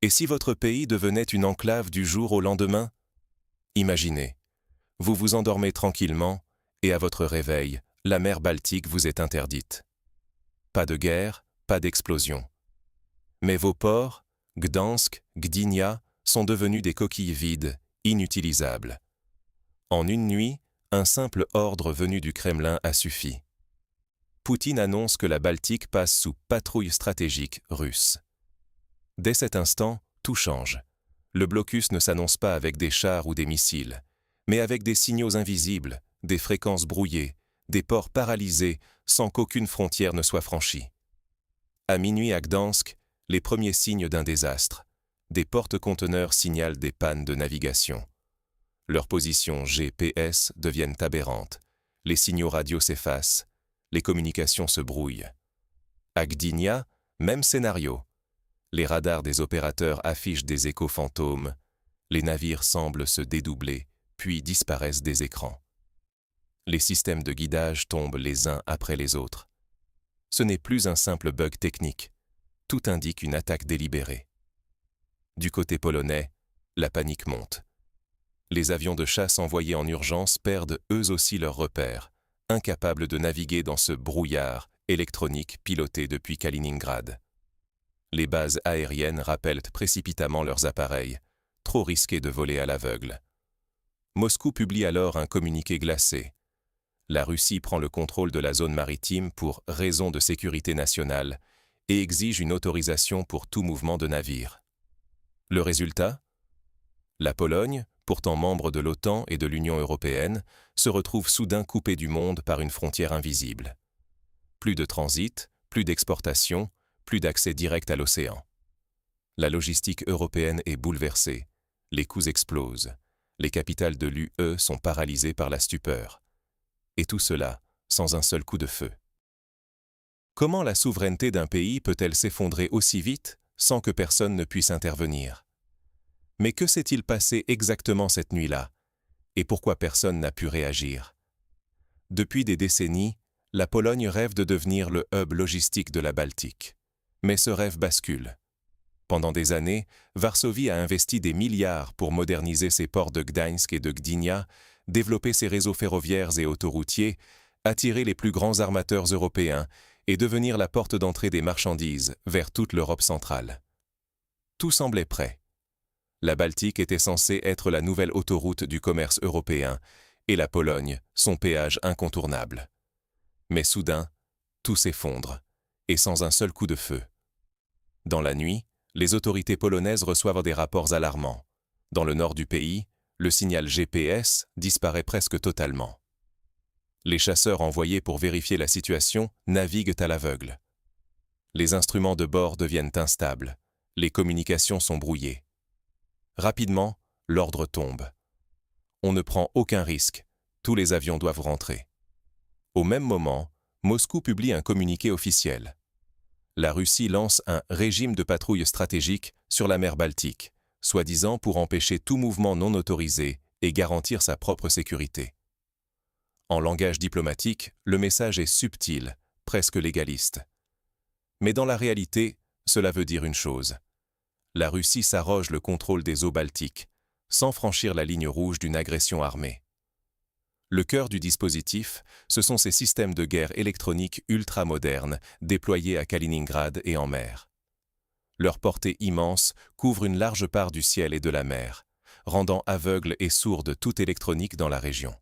Et si votre pays devenait une enclave du jour au lendemain? Imaginez, vous vous endormez tranquillement, et à votre réveil, la mer Baltique vous est interdite. Pas de guerre, pas d'explosion. Mais vos ports, Gdansk, Gdynia, sont devenus des coquilles vides, inutilisables. En une nuit, un simple ordre venu du Kremlin a suffi. Poutine annonce que la Baltique passe sous patrouille stratégique russe. Dès cet instant, tout change. Le blocus ne s'annonce pas avec des chars ou des missiles, mais avec des signaux invisibles, des fréquences brouillées, des ports paralysés sans qu'aucune frontière ne soit franchie. À minuit à Gdansk, les premiers signes d'un désastre. Des porte-conteneurs signalent des pannes de navigation. Leurs positions GPS deviennent aberrantes. Les signaux radio s'effacent. Les communications se brouillent. À Gdynia, même scénario. Les radars des opérateurs affichent des échos fantômes. Les navires semblent se dédoubler, puis disparaissent des écrans. Les systèmes de guidage tombent les uns après les autres. Ce n'est plus un simple bug technique. Tout indique une attaque délibérée. Du côté polonais, la panique monte. Les avions de chasse envoyés en urgence perdent eux aussi leurs repères, incapables de naviguer dans ce brouillard électronique piloté depuis Kaliningrad. Les bases aériennes rappellent précipitamment leurs appareils, trop risqués de voler à l'aveugle. Moscou publie alors un communiqué glacé. La Russie prend le contrôle de la zone maritime pour raisons de sécurité nationale et exige une autorisation pour tout mouvement de navire. Le résultat? La Pologne, pourtant membre de l'OTAN et de l'Union européenne, se retrouve soudain coupée du monde par une frontière invisible. Plus de transit, plus d'exportation, plus d'accès direct à l'océan. La logistique européenne est bouleversée, les coûts explosent, les capitales de l'UE sont paralysées par la stupeur. Et tout cela, sans un seul coup de feu. Comment la souveraineté d'un pays peut-elle s'effondrer aussi vite sans que personne ne puisse intervenir? Mais que s'est-il passé exactement cette nuit-là? Et pourquoi personne n'a pu réagir? Depuis des décennies, la Pologne rêve de devenir le hub logistique de la Baltique. Mais ce rêve bascule. Pendant des années, Varsovie a investi des milliards pour moderniser ses ports de Gdańsk et de Gdynia, développer ses réseaux ferroviaires et autoroutiers, attirer les plus grands armateurs européens et devenir la porte d'entrée des marchandises vers toute l'Europe centrale. Tout semblait prêt. La Baltique était censée être la nouvelle autoroute du commerce européen et la Pologne, son péage incontournable. Mais soudain, tout s'effondre, et sans un seul coup de feu. Dans la nuit, les autorités polonaises reçoivent des rapports alarmants. Dans le nord du pays, le signal GPS disparaît presque totalement. Les chasseurs envoyés pour vérifier la situation naviguent à l'aveugle. Les instruments de bord deviennent instables. Les communications sont brouillées. Rapidement, l'ordre tombe. On ne prend aucun risque. Tous les avions doivent rentrer. Au même moment, Moscou publie un communiqué officiel. La Russie lance un régime de patrouille stratégique sur la mer Baltique, soi-disant pour empêcher tout mouvement non autorisé et garantir sa propre sécurité. En langage diplomatique, le message est subtil, presque légaliste. Mais dans la réalité, cela veut dire une chose. La Russie s'arroge le contrôle des eaux baltiques, sans franchir la ligne rouge d'une agression armée. Le cœur du dispositif, ce sont ces systèmes de guerre électroniques ultra-modernes déployés à Kaliningrad et en mer. Leur portée immense couvre une large part du ciel et de la mer, rendant aveugle et sourde toute électronique dans la région.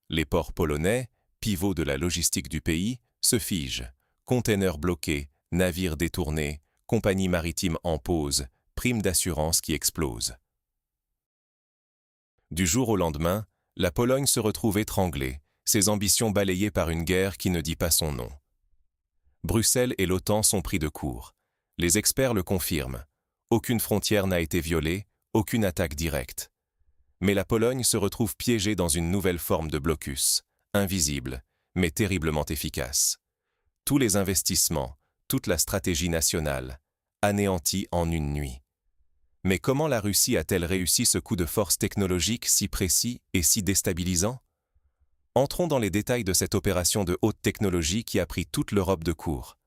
Les ports polonais, pivots de la logistique du pays, se figent, containers bloqués, navires détournés, compagnies maritimes en pause, primes d'assurance qui explosent. Du jour au lendemain, la Pologne se retrouve étranglée, ses ambitions balayées par une guerre qui ne dit pas son nom. Bruxelles et l'OTAN sont pris de court. Les experts le confirment. Aucune frontière n'a été violée, aucune attaque directe. Mais la Pologne se retrouve piégée dans une nouvelle forme de blocus, invisible, mais terriblement efficace. Tous les investissements, toute la stratégie nationale, anéantis en une nuit. Mais comment la Russie a-t-elle réussi ce coup de force technologique si précis et si déstabilisant? Entrons dans les détails de cette opération de haute technologie qui a pris toute l'Europe de court.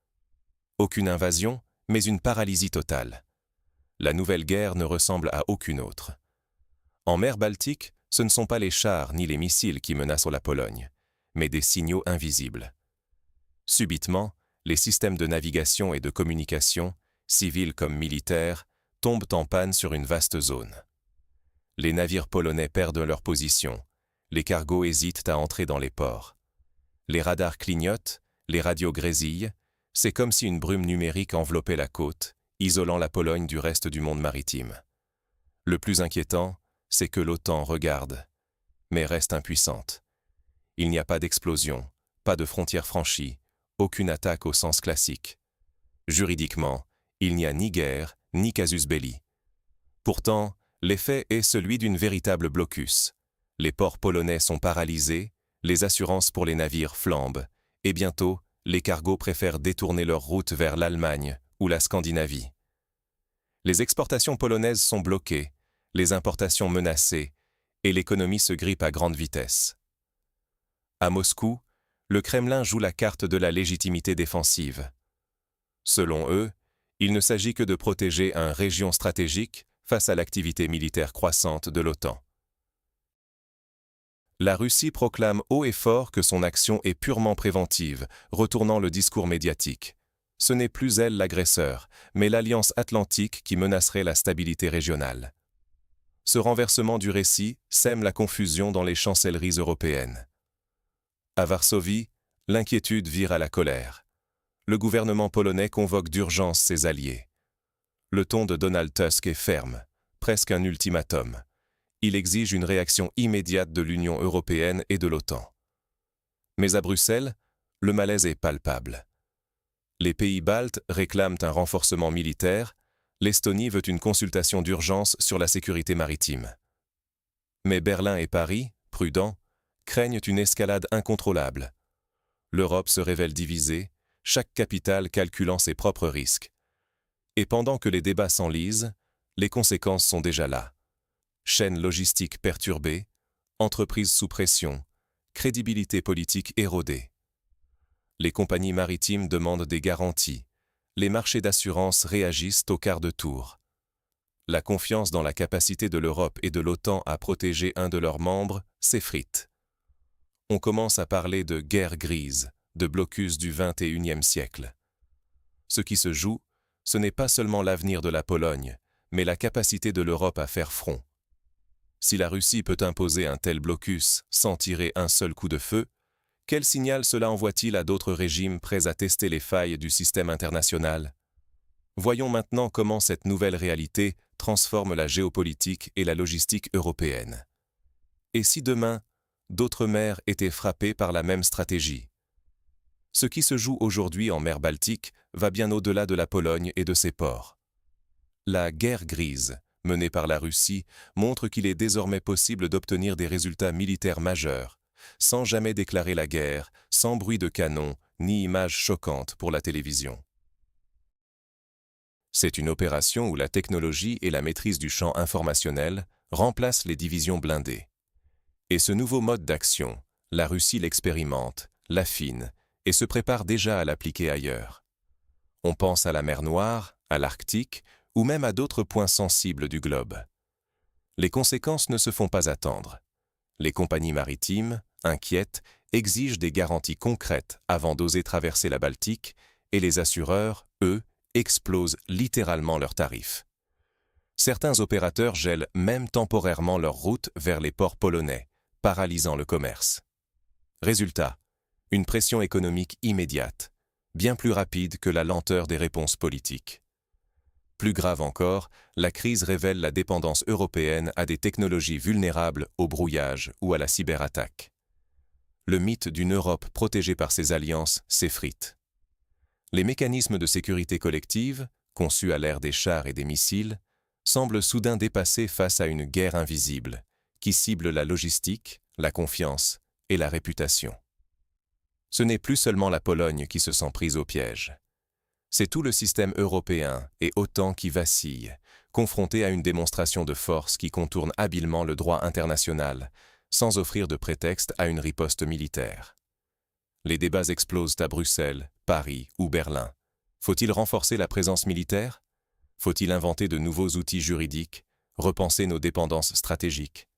Aucune invasion, mais une paralysie totale. La nouvelle guerre ne ressemble à aucune autre. En mer Baltique, ce ne sont pas les chars ni les missiles qui menacent la Pologne, mais des signaux invisibles. Subitement, les systèmes de navigation et de communication, civils comme militaires, tombent en panne sur une vaste zone. Les navires polonais perdent leur position, les cargos hésitent à entrer dans les ports. Les radars clignotent, les radios grésillent, c'est comme si une brume numérique enveloppait la côte, isolant la Pologne du reste du monde maritime. Le plus inquiétant, c'est que l'OTAN regarde, mais reste impuissante. Il n'y a pas d'explosion, pas de frontière franchie, aucune attaque au sens classique. Juridiquement, il n'y a ni guerre, ni casus belli. Pourtant, l'effet est celui d'une véritable blocus. Les ports polonais sont paralysés, les assurances pour les navires flambent, et bientôt, les cargos préfèrent détourner leur route vers l'Allemagne ou la Scandinavie. Les exportations polonaises sont bloquées, les importations menacées, et l'économie se grippe à grande vitesse. À Moscou, le Kremlin joue la carte de la légitimité défensive. Selon eux, il ne s'agit que de protéger une région stratégique face à l'activité militaire croissante de l'OTAN. La Russie proclame haut et fort que son action est purement préventive, retournant le discours médiatique. Ce n'est plus elle l'agresseur, mais l'Alliance atlantique qui menacerait la stabilité régionale. Ce renversement du récit sème la confusion dans les chancelleries européennes. À Varsovie, l'inquiétude vire à la colère. Le gouvernement polonais convoque d'urgence ses alliés. Le ton de Donald Tusk est ferme, presque un ultimatum. Il exige une réaction immédiate de l'Union européenne et de l'OTAN. Mais à Bruxelles, le malaise est palpable. Les pays baltes réclament un renforcement militaire, l'Estonie veut une consultation d'urgence sur la sécurité maritime. Mais Berlin et Paris, prudents, craignent une escalade incontrôlable. L'Europe se révèle divisée, chaque capitale calculant ses propres risques. Et pendant que les débats s'enlisent, les conséquences sont déjà là. Chaîne logistique perturbée, entreprises sous pression, crédibilité politique érodée. Les compagnies maritimes demandent des garanties, les marchés d'assurance réagissent au quart de tour. La confiance dans la capacité de l'Europe et de l'OTAN à protéger un de leurs membres s'effrite. On commence à parler de guerre grise, de blocus du XXIe siècle. Ce qui se joue, ce n'est pas seulement l'avenir de la Pologne, mais la capacité de l'Europe à faire front. Si la Russie peut imposer un tel blocus sans tirer un seul coup de feu, quel signal cela envoie-t-il à d'autres régimes prêts à tester les failles du système international? Voyons maintenant comment cette nouvelle réalité transforme la géopolitique et la logistique européenne. Et si demain, d'autres mers étaient frappées par la même stratégie? Ce qui se joue aujourd'hui en mer Baltique va bien au-delà de la Pologne et de ses ports. La guerre grise, menée par la Russie, montre qu'il est désormais possible d'obtenir des résultats militaires majeurs, sans jamais déclarer la guerre, sans bruit de canon, ni images choquantes pour la télévision. C'est une opération où la technologie et la maîtrise du champ informationnel remplacent les divisions blindées. Et ce nouveau mode d'action, la Russie l'expérimente, l'affine, et se prépare déjà à l'appliquer ailleurs. On pense à la mer Noire, à l'Arctique, ou même à d'autres points sensibles du globe. Les conséquences ne se font pas attendre. Les compagnies maritimes, inquiètes, exigent des garanties concrètes avant d'oser traverser la Baltique, et les assureurs, eux, explosent littéralement leurs tarifs. Certains opérateurs gèlent même temporairement leur route vers les ports polonais, paralysant le commerce. Résultat, une pression économique immédiate, bien plus rapide que la lenteur des réponses politiques. Plus grave encore, la crise révèle la dépendance européenne à des technologies vulnérables au brouillage ou à la cyberattaque. Le mythe d'une Europe protégée par ses alliances s'effrite. Les mécanismes de sécurité collective, conçus à l'ère des chars et des missiles, semblent soudain dépassés face à une guerre invisible, qui cible la logistique, la confiance et la réputation. Ce n'est plus seulement la Pologne qui se sent prise au piège. C'est tout le système européen et OTAN qui vacille, confronté à une démonstration de force qui contourne habilement le droit international, sans offrir de prétexte à une riposte militaire. Les débats explosent à Bruxelles, Paris ou Berlin. Faut-il renforcer la présence militaire? Faut-il inventer de nouveaux outils juridiques, repenser nos dépendances stratégiques?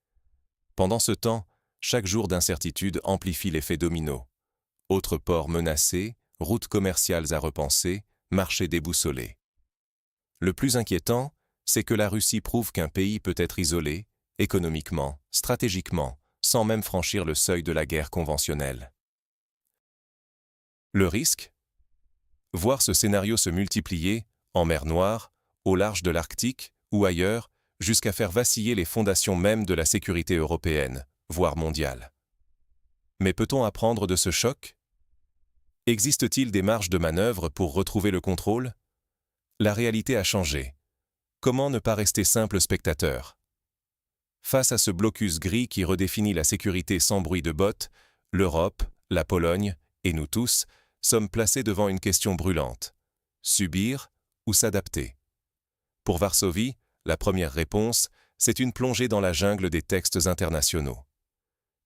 Pendant ce temps, chaque jour d'incertitude amplifie l'effet domino. Autres ports menacés, routes commerciales à repenser, marchés déboussolés. Le plus inquiétant, c'est que la Russie prouve qu'un pays peut être isolé, économiquement, stratégiquement, sans même franchir le seuil de la guerre conventionnelle. Le risque? Voir ce scénario se multiplier, en mer Noire, au large de l'Arctique ou ailleurs, jusqu'à faire vaciller les fondations mêmes de la sécurité européenne, voire mondiale. Mais peut-on apprendre de ce choc? Existe-t-il des marges de manœuvre pour retrouver le contrôle? La réalité a changé. Comment ne pas rester simple spectateur? Face à ce blocus gris qui redéfinit la sécurité sans bruit de bottes, l'Europe, la Pologne, et nous tous, sommes placés devant une question brûlante. Subir ou s'adapter? Pour Varsovie, la première réponse, c'est une plongée dans la jungle des textes internationaux.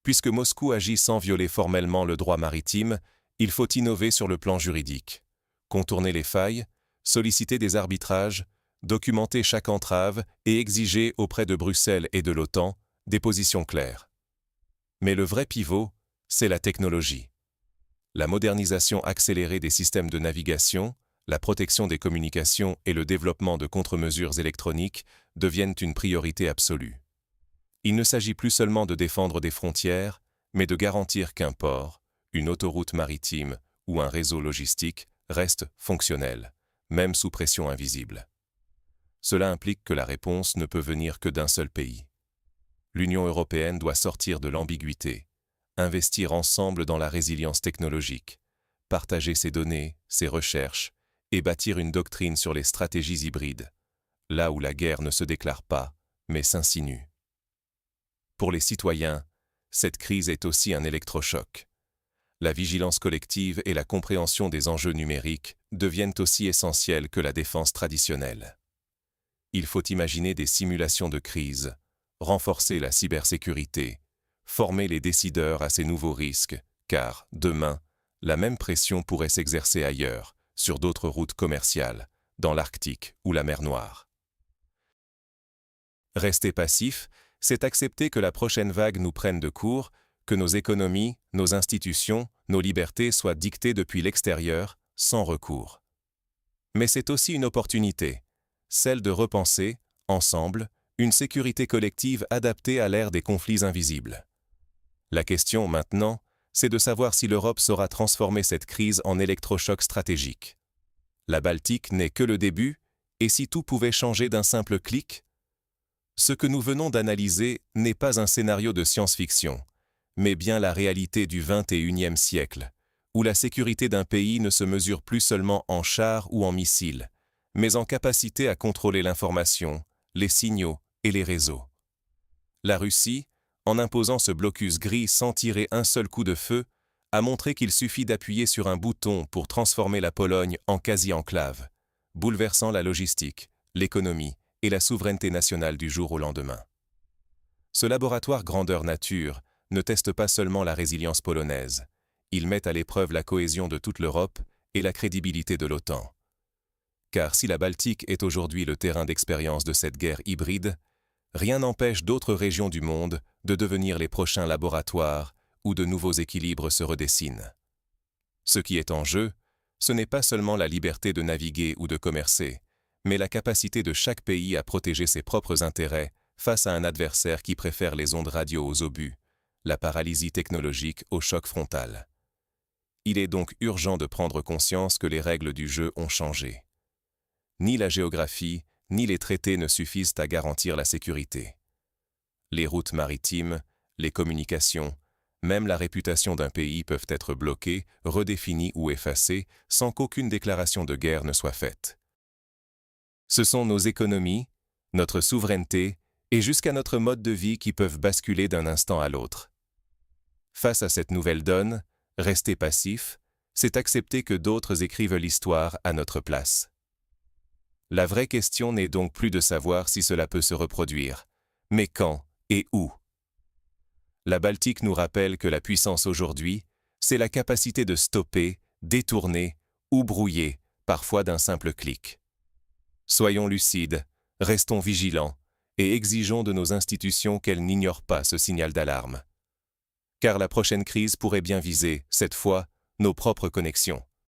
Puisque Moscou agit sans violer formellement le droit maritime, il faut innover sur le plan juridique. Contourner les failles, solliciter des arbitrages, documenter chaque entrave et exiger auprès de Bruxelles et de l'OTAN des positions claires. Mais le vrai pivot, c'est la technologie. La modernisation accélérée des systèmes de navigation, la protection des communications et le développement de contre-mesures électroniques deviennent une priorité absolue. Il ne s'agit plus seulement de défendre des frontières, mais de garantir qu'un port, une autoroute maritime ou un réseau logistique reste fonctionnel, même sous pression invisible. Cela implique que la réponse ne peut venir que d'un seul pays. L'Union européenne doit sortir de l'ambiguïté, investir ensemble dans la résilience technologique, partager ses données, ses recherches, et bâtir une doctrine sur les stratégies hybrides, là où la guerre ne se déclare pas, mais s'insinue. Pour les citoyens, cette crise est aussi un électrochoc. La vigilance collective et la compréhension des enjeux numériques deviennent aussi essentielles que la défense traditionnelle. Il faut imaginer des simulations de crise, renforcer la cybersécurité, former les décideurs à ces nouveaux risques, car, demain, la même pression pourrait s'exercer ailleurs, sur d'autres routes commerciales, dans l'Arctique ou la mer Noire. Rester passif, c'est accepter que la prochaine vague nous prenne de court, que nos économies, nos institutions, nos libertés soient dictées depuis l'extérieur, sans recours. Mais c'est aussi une opportunité, celle de repenser, ensemble, une sécurité collective adaptée à l'ère des conflits invisibles. La question, maintenant, c'est de savoir si l'Europe saura transformer cette crise en électrochoc stratégique. La Baltique n'est que le début, et si tout pouvait changer d'un simple clic? Ce que nous venons d'analyser n'est pas un scénario de science-fiction, mais bien la réalité du XXIe siècle, où la sécurité d'un pays ne se mesure plus seulement en chars ou en missiles, mais en capacité à contrôler l'information, les signaux et les réseaux. La Russie, en imposant ce blocus gris sans tirer un seul coup de feu, a montré qu'il suffit d'appuyer sur un bouton pour transformer la Pologne en quasi-enclave, bouleversant la logistique, l'économie et la souveraineté nationale du jour au lendemain. Ce laboratoire grandeur nature ne teste pas seulement la résilience polonaise, il met à l'épreuve la cohésion de toute l'Europe et la crédibilité de l'OTAN. Car si la Baltique est aujourd'hui le terrain d'expérience de cette guerre hybride, rien n'empêche d'autres régions du monde de devenir les prochains laboratoires où de nouveaux équilibres se redessinent. Ce qui est en jeu, ce n'est pas seulement la liberté de naviguer ou de commercer, mais la capacité de chaque pays à protéger ses propres intérêts face à un adversaire qui préfère les ondes radio aux obus, la paralysie technologique au choc frontal. Il est donc urgent de prendre conscience que les règles du jeu ont changé. Ni la géographie, ni les traités ne suffisent à garantir la sécurité. Les routes maritimes, les communications, même la réputation d'un pays peuvent être bloquées, redéfinies ou effacées sans qu'aucune déclaration de guerre ne soit faite. Ce sont nos économies, notre souveraineté et jusqu'à notre mode de vie qui peuvent basculer d'un instant à l'autre. Face à cette nouvelle donne, rester passif, c'est accepter que d'autres écrivent l'histoire à notre place. La vraie question n'est donc plus de savoir si cela peut se reproduire, mais quand et où. La Baltique nous rappelle que la puissance aujourd'hui, c'est la capacité de stopper, détourner ou brouiller, parfois d'un simple clic. Soyons lucides, restons vigilants et exigeons de nos institutions qu'elles n'ignorent pas ce signal d'alarme. Car la prochaine crise pourrait bien viser, cette fois, nos propres connexions.